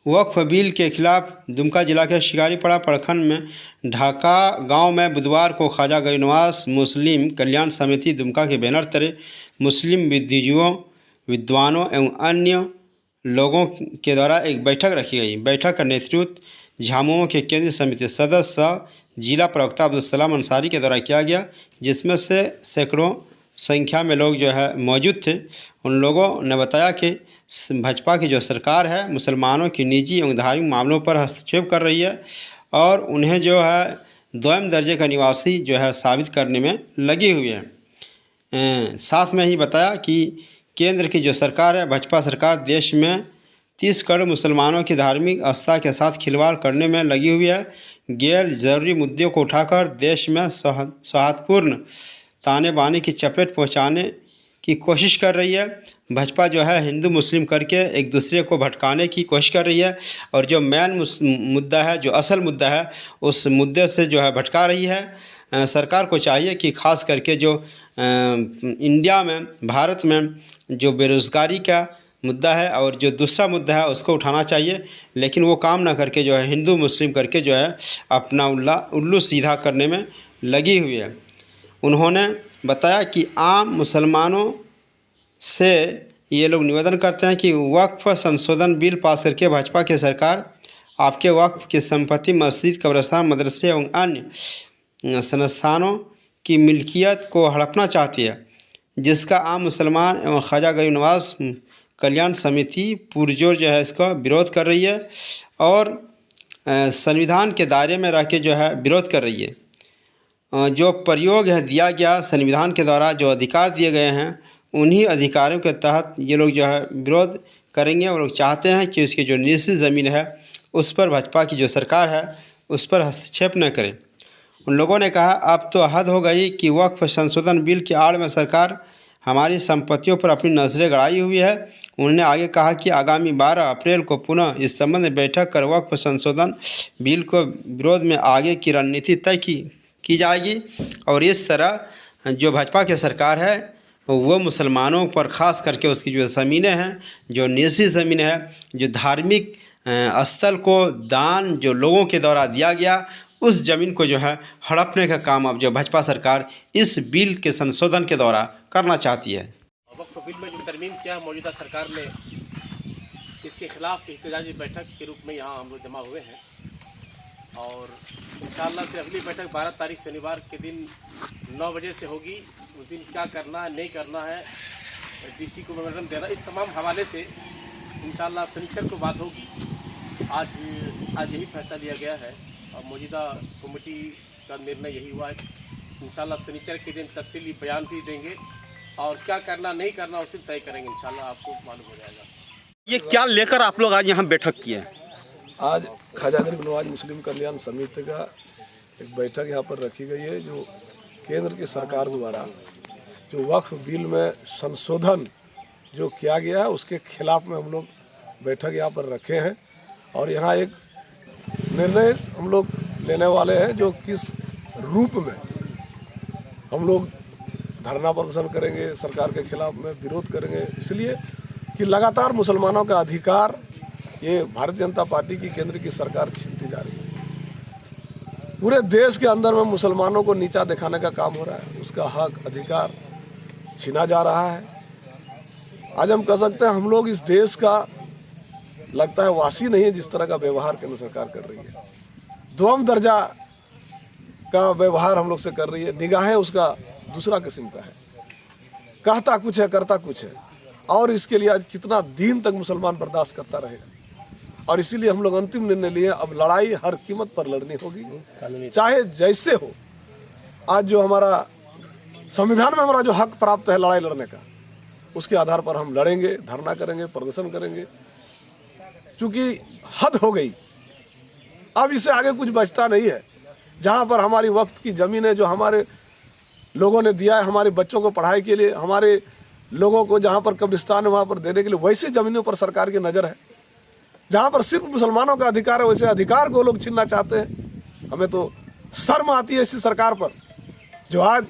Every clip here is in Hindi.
वक्फ बिल के खिलाफ दुमका जिला के शिकारीपाड़ा प्रखंड में ढाका गांव में बुधवार को ख्वाजा गरीब नवाज मुस्लिम कल्याण समिति दुमका के बैनर तले मुस्लिम बुद्धिजीवियों, विद्वानों एवं अन्य लोगों के द्वारा एक बैठक रखी गई। बैठक का नेतृत्व झामुमो के केंद्रीय समिति सदस्य जिला प्रवक्ता अब्दुल सलाम अंसारी के द्वारा किया गया, जिसमें से सैकड़ों संख्या में लोग जो है मौजूद थे। उन लोगों ने बताया कि भाजपा की जो सरकार है मुसलमानों की निजी एवं धार्मिक मामलों पर हस्तक्षेप कर रही है और उन्हें जो है द्वैम दर्जे का निवासी जो है साबित करने में लगी हुई है। साथ में ही बताया कि केंद्र की जो सरकार है भाजपा सरकार देश में 30 करोड़ मुसलमानों की धार्मिक आस्था के साथ खिलवाड़ करने में लगी हुई है। गैर जरूरी मुद्दों को उठाकर देश में सौहार्दपूर्ण ताने बाने की चपेट पहुंचाने की कोशिश कर रही है। भाजपा जो है हिंदू मुस्लिम करके एक दूसरे को भटकाने की कोशिश कर रही है और जो मेन मुद्दा है, जो असल मुद्दा है, उस मुद्दे से जो है भटका रही है। सरकार को चाहिए कि खास करके जो इंडिया में, भारत में जो बेरोज़गारी का मुद्दा है और जो दूसरा मुद्दा है उसको उठाना चाहिए, लेकिन वो काम ना करके जो है हिंदू मुस्लिम करके जो है अपना उल्लू सीधा करने में लगी हुई है। उन्होंने बताया कि आम मुसलमानों से ये लोग निवेदन करते हैं कि वक्फ संशोधन बिल पास करके भाजपा की सरकार आपके वक्फ की संपत्ति, मस्जिद, कब्रिस्तान, मदरसे एवं अन्य संस्थानों की मिल्कियत को हड़पना चाहती है, जिसका आम मुसलमान एवं ख्वाजा गरीब नवाज कल्याण समिति पुरजोर जो है इसका विरोध कर रही है और संविधान के दायरे में रह के जो है विरोध कर रही है। जो प्रयोग है दिया गया संविधान के द्वारा जो अधिकार दिए गए हैं उन्हीं अधिकारों के तहत ये लोग जो है विरोध करेंगे और लोग चाहते हैं कि उसकी जो निजी ज़मीन है उस पर भाजपा की जो सरकार है उस पर हस्तक्षेप न करें। उन लोगों ने कहा अब तो हद हो गई कि वक्फ संशोधन बिल की आड़ में सरकार हमारी संपत्तियों पर अपनी नजरें गड़ाई हुई है। उन्होंने आगे कहा कि आगामी 12 अप्रैल को पुनः इस संबंध में बैठक कर वक्फ संशोधन बिल को विरोध में आगे की रणनीति तय की जाएगी और इस तरह जो भाजपा की सरकार है वो मुसलमानों पर ख़ास करके उसकी जो ज़मीनें हैं, जो निजी ज़मीन है, जो धार्मिक स्थल को दान जो लोगों के द्वारा दिया गया उस ज़मीन को जो है हड़पने का काम अब जो भाजपा सरकार इस बिल के संशोधन के द्वारा करना चाहती है। वक्फ बिल में जो तरमीम किया है मौजूदा सरकार ने, इसके खिलाफ एहतजाजी बैठक के रूप में यहाँ हम लोग जमा हुए हैं और इंशाअल्लाह फिर अगली बैठक 12 तारीख शनिवार के दिन 9 बजे से होगी। उस दिन क्या करना है, नहीं करना है, डीसी को मेमोरेंडम देना, इस तमाम हवाले से इंशाअल्लाह शनिचर को बात होगी। आज यही फैसला लिया गया है और मौजूदा कमेटी का निर्णय यही हुआ है। इंशाअल्लाह शनिचर के दिन तफसीली बयान भी देंगे और क्या करना नहीं करना उसे तय करेंगे। इंशाअल्लाह आपको मालूम हो जाएगा। ये क्या लेकर आप लोग आज यहाँ बैठक किए हैं? आज ख्वाजा गरीब नवाज मुस्लिम कल्याण समिति का एक बैठक यहाँ पर रखी गई है। जो केंद्र की सरकार द्वारा जो वक्फ बिल में संशोधन जो किया गया है उसके खिलाफ में हम लोग बैठक यहाँ पर रखे हैं और यहाँ एक निर्णय हम लोग लेने वाले हैं जो किस रूप में हम लोग धरना प्रदर्शन करेंगे, सरकार के खिलाफ में विरोध करेंगे, इसलिए कि लगातार मुसलमानों का अधिकार ये भारतीय जनता पार्टी की केंद्र की सरकार छीनती जा रही है। पूरे देश के अंदर में मुसलमानों को नीचा दिखाने का काम हो रहा है, उसका हक अधिकार छीना जा रहा है। आज हम कह सकते हैं हम लोग इस देश का लगता है वासी नहीं है, जिस तरह का व्यवहार केंद्र सरकार कर रही है। दोम दर्जा का व्यवहार हम लोग से कर रही है, निगाहें उसका दूसरा किस्म का है, कहता कुछ है करता कुछ है और इसके लिए आज कितना दिन तक मुसलमान बर्दाश्त करता रहेगा। और इसीलिए हम लोग अंतिम निर्णय लिए, अब लड़ाई हर कीमत पर लड़नी होगी, चाहे जैसे हो। आज जो हमारा संविधान में हमारा जो हक प्राप्त है लड़ाई लड़ने का, उसके आधार पर हम लड़ेंगे, धरना करेंगे, प्रदर्शन करेंगे, क्योंकि हद हो गई। अब इससे आगे कुछ बचता नहीं है। जहाँ पर हमारी वक्त की ज़मीन है जो हमारे लोगों ने दिया है हमारे बच्चों को पढ़ाई के लिए, हमारे लोगों को जहाँ पर कब्रिस्तान है वहाँ पर देने के लिए, वैसे ज़मीनों पर सरकार की नज़र है। जहाँ पर सिर्फ मुसलमानों का अधिकार है वैसे अधिकार को लोग छीनना चाहते हैं। हमें तो शर्म आती है इसी सरकार पर जो आज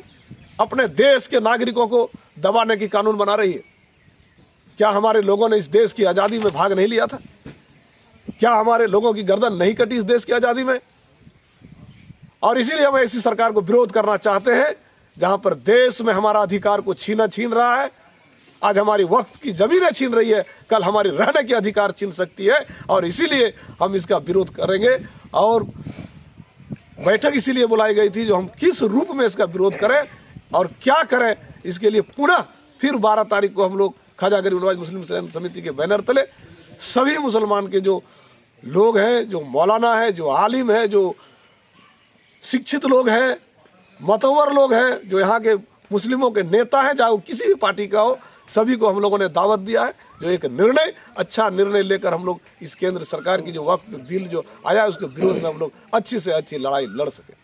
अपने देश के नागरिकों को दबाने की कानून बना रही है। क्या हमारे लोगों ने इस देश की आज़ादी में भाग नहीं लिया था? क्या हमारे लोगों की गर्दन नहीं कटी इस देश की आज़ादी में? और इसीलिए हम ऐसी सरकार को विरोध करना चाहते हैं जहां पर देश में हमारा अधिकार को छीन रहा है। आज हमारी वक्फ की जमीनें छीन रही है, कल हमारी रहने के अधिकार छीन सकती है, और इसीलिए हम इसका विरोध करेंगे। और बैठक इसीलिए बुलाई गई थी जो हम किस रूप में इसका विरोध करें और क्या करें, इसके लिए पुनः फिर 12 तारीख को हम लोग ख्वाजा गरीब नवाज मुस्लिम कल्याण समिति के बैनर तले सभी मुसलमान के जो लोग हैं, जो मौलाना है, जो आलिम है, जो शिक्षित लोग हैं, मतवर लोग हैं, जो यहाँ के मुस्लिमों के नेता हैं, चाहे वो किसी भी पार्टी का हो, सभी को हम लोगों ने दावत दिया है। जो एक अच्छा निर्णय लेकर हम लोग इस केंद्र सरकार की जो वक्फ बिल जो आया है उसके विरोध में हम लोग अच्छी से अच्छी लड़ाई लड़ सकें।